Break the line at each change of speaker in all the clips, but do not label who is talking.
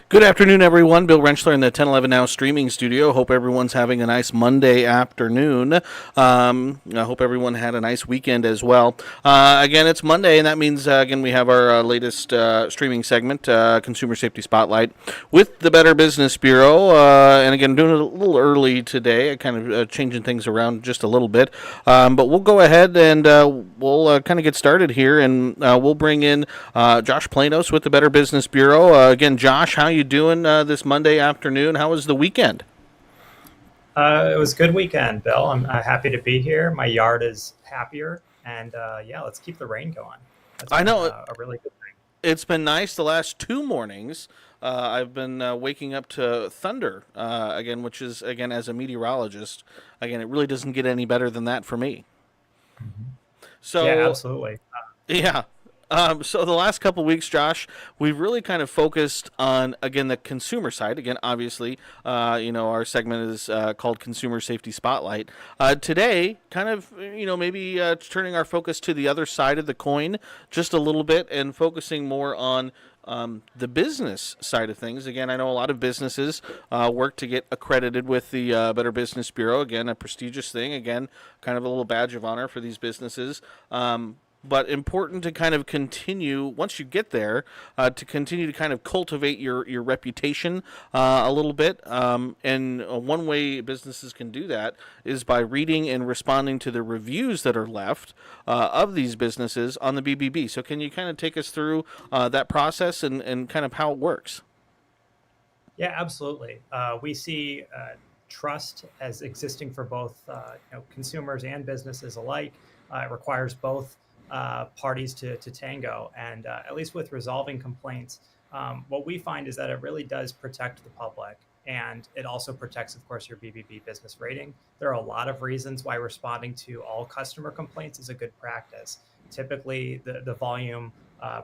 Good afternoon, everyone. Bill Rentschler in the 1011 Now streaming studio. Hope everyone's having a nice Monday afternoon. I hope everyone had a nice weekend as well. Again, it's Monday, and that means, again, we have our latest streaming segment, Consumer Safety Spotlight, with the Better Business Bureau. And again, doing it a little early today, kind of changing things around just a little bit. But we'll go ahead and we'll kind of get started here, and we'll bring in Josh Planos with the Better Business Bureau. Again, Josh, how you doing this Monday afternoon? How was the weekend?
It was a good weekend, Bill. I'm happy to be here. My yard is happier, and yeah, let's keep the rain going. That's
I
been
know
a really good thing.
it's been nice the last two mornings. I've been waking up to thunder again, which is, again, as a meteorologist, again, it really doesn't get any better than that for me.
Mhm. Yeah,
So,
absolutely.
yeah. So the last couple weeks, Josh, we've really kind of focused on, again, the consumer side. Again, obviously, our segment is called Consumer Safety Spotlight. Today, kind of, maybe turning our focus to the other side of the coin just a little bit and focusing more on the business side of things. Again, I know a lot of businesses work to get accredited with the Better Business Bureau. Again, a prestigious thing. Again, kind of a little badge of honor for these businesses. But important to kind of continue once you get there to continue to kind of cultivate your reputation a little bit. And one way businesses can do that is by reading and responding to the reviews that are left of these businesses on the BBB. So can you kind of take us through that process and kind of how it works?
Yeah, absolutely. We see trust as existing for both consumers and businesses alike. It requires both parties to tango, and at least with resolving complaints, what we find is that it really does protect the public. And it also protects, of course, your BBB business rating. There are a lot of reasons why responding to all customer complaints is a good practice. Typically, the volume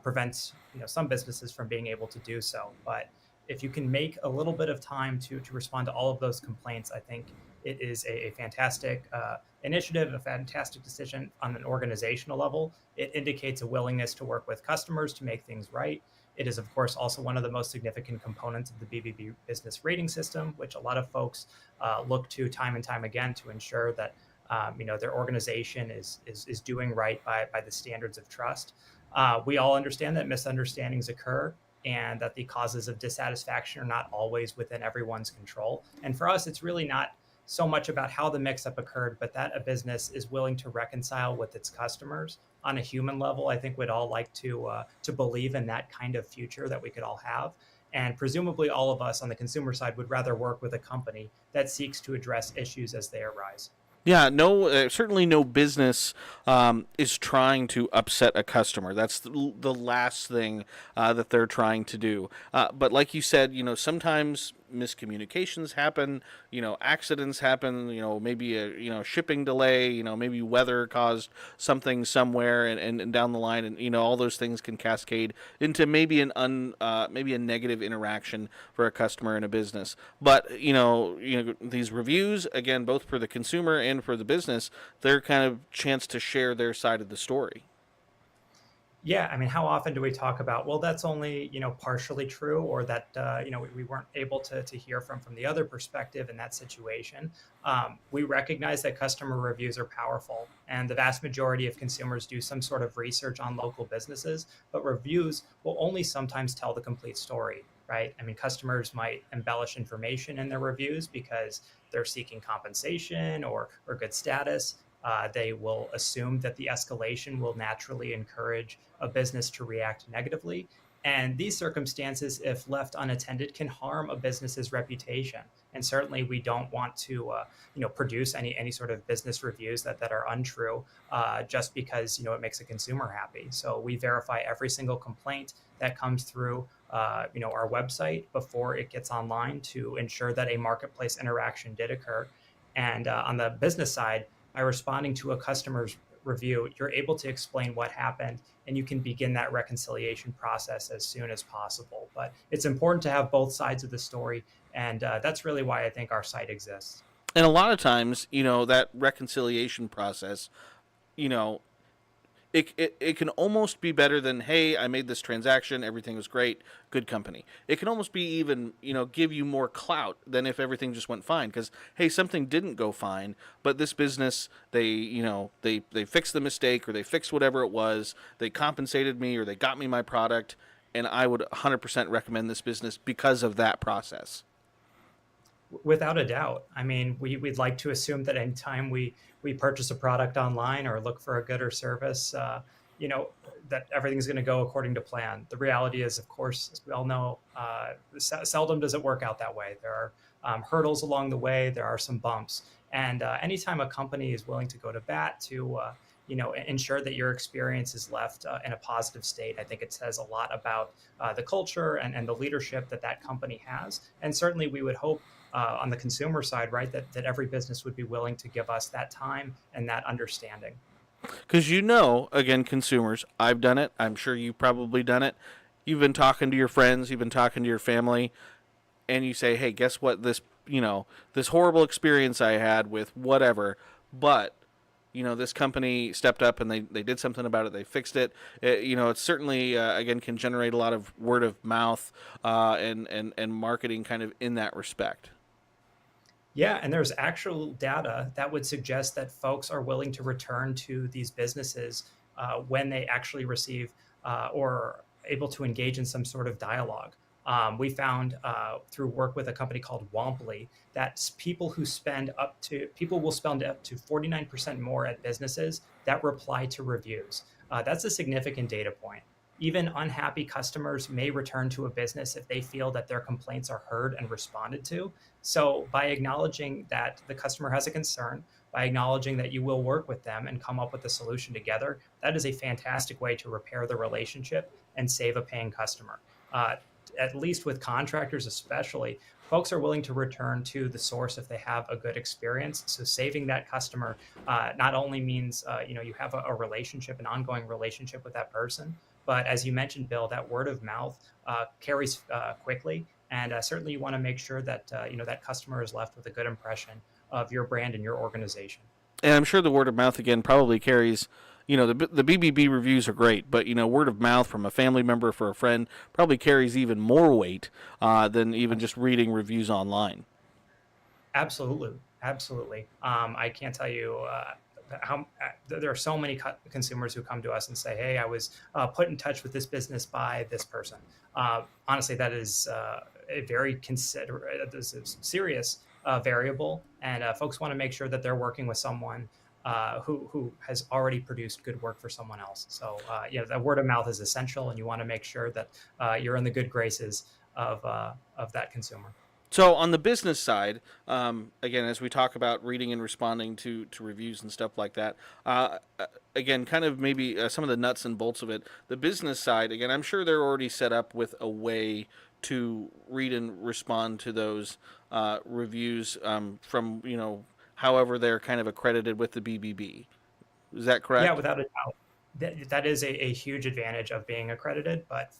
prevents some businesses from being able to do so. But if you can make a little bit of time to respond to all of those complaints, I think it is a fantastic initiative, a fantastic decision on an organizational level. It indicates a willingness to work with customers to make things right. It is, of course, also one of the most significant components of the BBB business rating system, which a lot of folks look to time and time again to ensure that their organization is doing right by the standards of trust. We all understand that misunderstandings occur and that the causes of dissatisfaction are not always within everyone's control. And for us, it's really not so much about how the mix-up occurred, but that a business is willing to reconcile with its customers on a human level. I think we'd all like to believe in that kind of future that we could all have. And presumably, all of us on the consumer side would rather work with a company that seeks to address issues as they arise.
Yeah, no, certainly no business is trying to upset a customer. That's the last thing that they're trying to do. But like you said, sometimes miscommunications happen, accidents happen, maybe a, shipping delay, maybe weather caused something somewhere and down the line. And, all those things can cascade into maybe maybe a negative interaction for a customer in a business. But, these reviews, again, both for the consumer and for the business, they're kind of chance to share their side of the story.
Yeah, I mean, how often do we talk about, well, that's only, partially true, or that, we weren't able to hear from the other perspective in that situation. We recognize that customer reviews are powerful, and the vast majority of consumers do some sort of research on local businesses, but reviews will only sometimes tell the complete story, right? I mean, customers might embellish information in their reviews because they're seeking compensation or good status. They will assume that the escalation will naturally encourage a business to react negatively. And these circumstances, if left unattended, can harm a business's reputation. And certainly, we don't want to, produce any sort of business reviews that are untrue just because it makes a consumer happy. So we verify every single complaint that comes through, our website before it gets online to ensure that a marketplace interaction did occur. And on the business side, by responding to a customer's review, you're able to explain what happened and you can begin that reconciliation process as soon as possible. But it's important to have both sides of the story. And that's really why I think our site exists.
And a lot of times, that reconciliation process, you know, it can almost be better than, hey, I made this transaction, everything was great, good company. It can almost be even, give you more clout than if everything just went fine, because hey, something didn't go fine, but this business, they fixed the mistake, or they fixed whatever it was, they compensated me, or they got me my product, and I would 100% recommend this business because of that process.
Without a doubt. I mean, we'd like to assume that anytime we purchase a product online or look for a good or service, you know, that everything's going to go according to plan. The reality is, of course, as we all know, seldom does it work out that way. There are hurdles along the way. There are some bumps, and anytime a company is willing to go to bat to ensure that your experience is left in a positive state, I think it says a lot about the culture and the leadership that that company has. And certainly, we would hope on the consumer side, right, that every business would be willing to give us that time and that understanding.
Because again, consumers, I've done it. I'm sure you've probably done it. You've been talking to your friends, you've been talking to your family, and you say, hey, guess what? This horrible experience I had with whatever, but this company stepped up and they did something about it. They fixed it. It certainly again can generate a lot of word of mouth and marketing kind of in that respect.
Yeah, and there's actual data that would suggest that folks are willing to return to these businesses when they actually receive or able to engage in some sort of dialogue. We found through work with a company called Womply that people will spend up to 49% more at businesses that reply to reviews. That's a significant data point. Even unhappy customers may return to a business if they feel that their complaints are heard and responded to. So, by acknowledging that the customer has a concern, by acknowledging that you will work with them and come up with a solution together, that is a fantastic way to repair the relationship and save a paying customer. Uh, at least with contractors, especially, folks are willing to return to the source if they have a good experience. So saving that customer not only means you have a relationship, an ongoing relationship with that person, but as you mentioned, Bill, that word of mouth carries quickly, and certainly you want to make sure that that customer is left with a good impression of your brand and your organization.
And I'm sure the word of mouth again probably carries. The BBB reviews are great, but word of mouth from a family member for a friend probably carries even more weight than even just reading reviews online.
Absolutely, absolutely. I can't tell you how there are so many consumers who come to us and say, "Hey, I was put in touch with this business by this person." Honestly, that is a very this is serious variable, and folks want to make sure that they're working with someone who has already produced good work for someone else. So, that word of mouth is essential, and you want to make sure that you're in the good graces of that consumer.
So on the business side, again, as we talk about reading and responding to reviews and stuff like that, again, kind of maybe some of the nuts and bolts of it. The business side, again, I'm sure they're already set up with a way to read and respond to those reviews from however they're kind of accredited with the BBB. Is that
Yeah,
correct?
without a doubt. That is a huge advantage of being accredited, but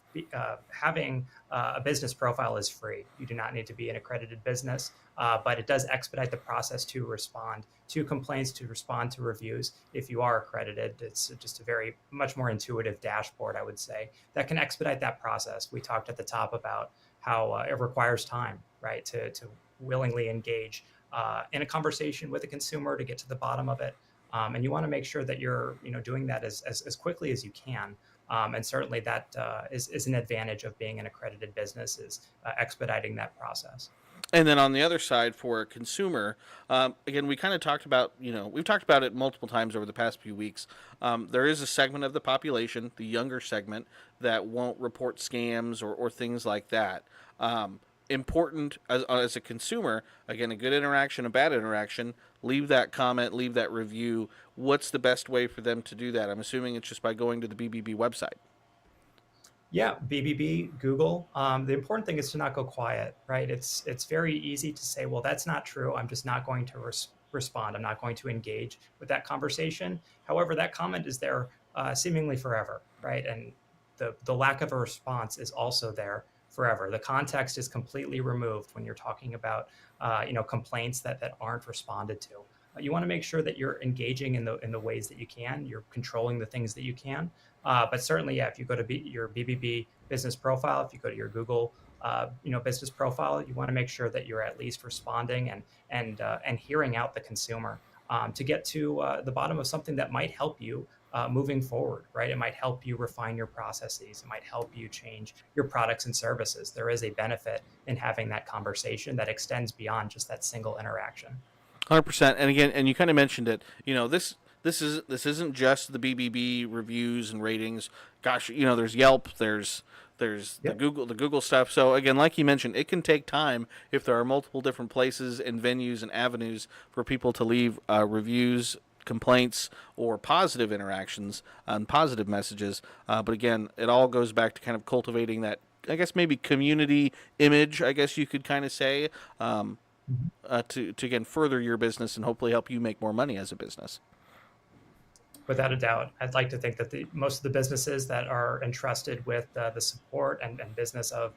having a business profile is free. You do not need to be an accredited business, but it does expedite the process to respond to complaints, to respond to reviews. If you are accredited, it's just a very much more intuitive dashboard, I would say, that can expedite that process. We talked at the top about how it requires time, right, to willingly engage in a conversation with a consumer to get to the bottom of it. And you want to make sure that you're doing that as quickly as you can. And certainly that is an advantage of being an accredited business, is expediting that process.
And then on the other side, for a consumer, again, we kind of talked about, we've talked about it multiple times over the past few weeks. There is a segment of the population, the younger segment, that won't report scams or things like that. Important as a consumer, again, a good interaction, a bad interaction, leave that comment, leave that review. What's the best way for them to do that? I'm assuming it's just by going to the BBB website.
Yeah, BBB, Google. The important thing is to not go quiet, right? It's very easy to say, well, that's not true. I'm just not going to respond. I'm not going to engage with that conversation. However, that comment is there seemingly forever, right? And the lack of a response is also there forever. The context is completely removed when you're talking about complaints that aren't responded to. you want to make sure that you're engaging in the ways that you can. You're controlling the things that you can. But certainly, yeah, if you go to your BBB business profile, if you go to your Google business profile, you want to make sure that you're at least responding and hearing out the consumer to get to the bottom of something that might help you moving forward, right? It might help you refine your processes. It might help you change your products and services. There is a benefit in having that conversation that extends beyond just that single interaction.
100%. And again, and you kind of mentioned it. This isn't just the BBB reviews and ratings. Gosh, there's Yelp, there's
Yep.
the Google stuff. So again, like you mentioned, it can take time if there are multiple different places and venues and avenues for people to leave reviews, complaints, or positive interactions and positive messages. But again, it all goes back to kind of cultivating that, I guess, maybe community image, I guess you could kind of say, to again further your business and hopefully help you make more money as a business.
Without a doubt, I'd like to think that most of the businesses that are entrusted with the support and business of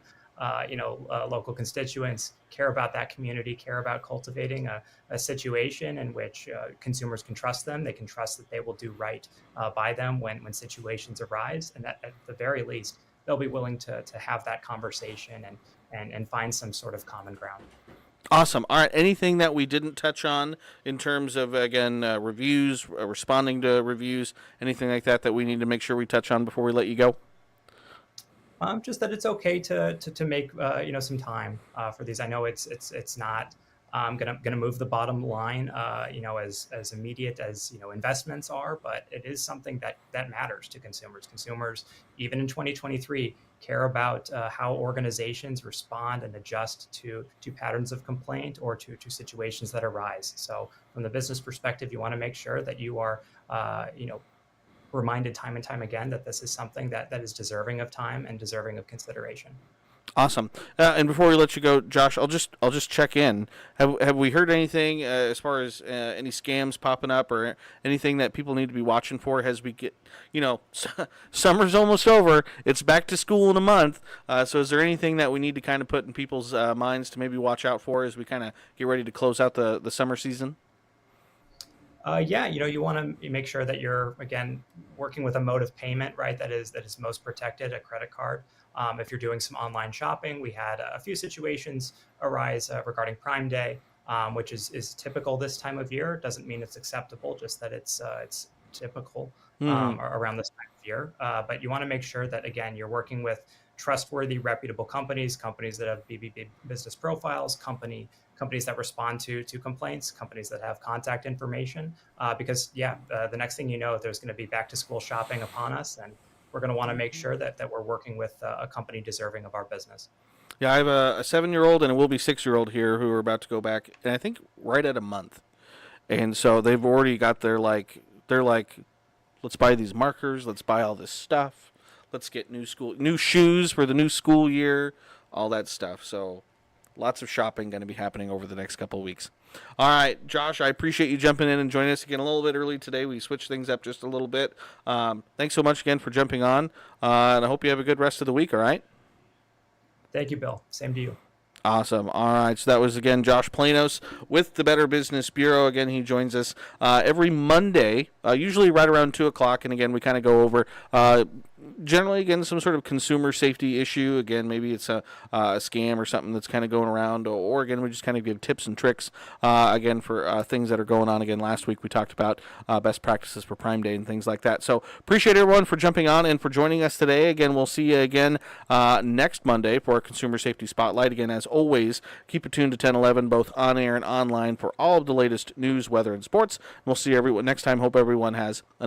local constituents care about that community, care about cultivating a situation in which consumers can trust them. They can trust that they will do right by them when situations arise, and that at the very least they'll be willing to have that conversation and find some sort of common ground.
Awesome. All right. Anything that we didn't touch on in terms of, again, reviews, responding to reviews, anything like that we need to make sure we touch on before we let you go?
Just that it's okay to make some time for these. I know it's not gonna move the bottom line as immediate as investments are, but it is something that matters to consumers. Consumers, even in 2023, care about how organizations respond and adjust to patterns of complaint or to situations that arise. So from the business perspective, you want to make sure that you are reminded time and time again that this is something that is deserving of time and deserving of consideration.
Awesome. And before we let you go, Josh, I'll just check in. Have we heard anything as far as any scams popping up or anything that people need to be watching for as we get, summer's almost over. It's back to school in a month. So is there anything that we need to kind of put in people's minds to maybe watch out for as we kind of get ready to close out the summer season?
You want to make sure that you're, again, working with a mode of payment, right, that is most protected, a credit card. If you're doing some online shopping, we had a few situations arise regarding Prime Day, which is typical this time of year. Doesn't mean it's acceptable, just that it's typical around this time of year. But you want to make sure that, again, you're working with trustworthy, reputable companies that have BBB business profiles, companies that respond to complaints, companies that have contact information, because the next thing you know, there's going to be back to school shopping upon us, and we're going to want to make sure that we're working with a company deserving of our business.
Yeah, I have a 7-year-old and a will-be 6-year-old here who are about to go back, and I think right at a month, and so they've already got they're like, let's buy these markers, let's buy all this stuff, let's get new shoes for the new school year, all that stuff. So lots of shopping going to be happening over the next couple of weeks. All right, Josh, I appreciate you jumping in and joining us again a little bit early today. We switched things up just a little bit. Thanks so much again for jumping on, and I hope you have a good rest of the week, all right?
Thank you, Bill. Same to you.
Awesome. All right. So that was, again, Josh Planos with the Better Business Bureau. Again, he joins us every Monday, usually right around 2 o'clock. And, again, we kind of go over generally, again, some sort of consumer safety issue. Again, maybe it's a scam or something that's kind of going around. Or, again, we just kind of give tips and tricks, again, for things that are going on. Again, last week we talked about best practices for Prime Day and things like that. So appreciate everyone for jumping on and for joining us today. Again, we'll see you again next Monday for our Consumer Safety Spotlight. Again, as always, keep it tuned to 1011, both on air and online, for all of the latest news, weather, and sports. We'll see everyone next time. Hope everyone has a nice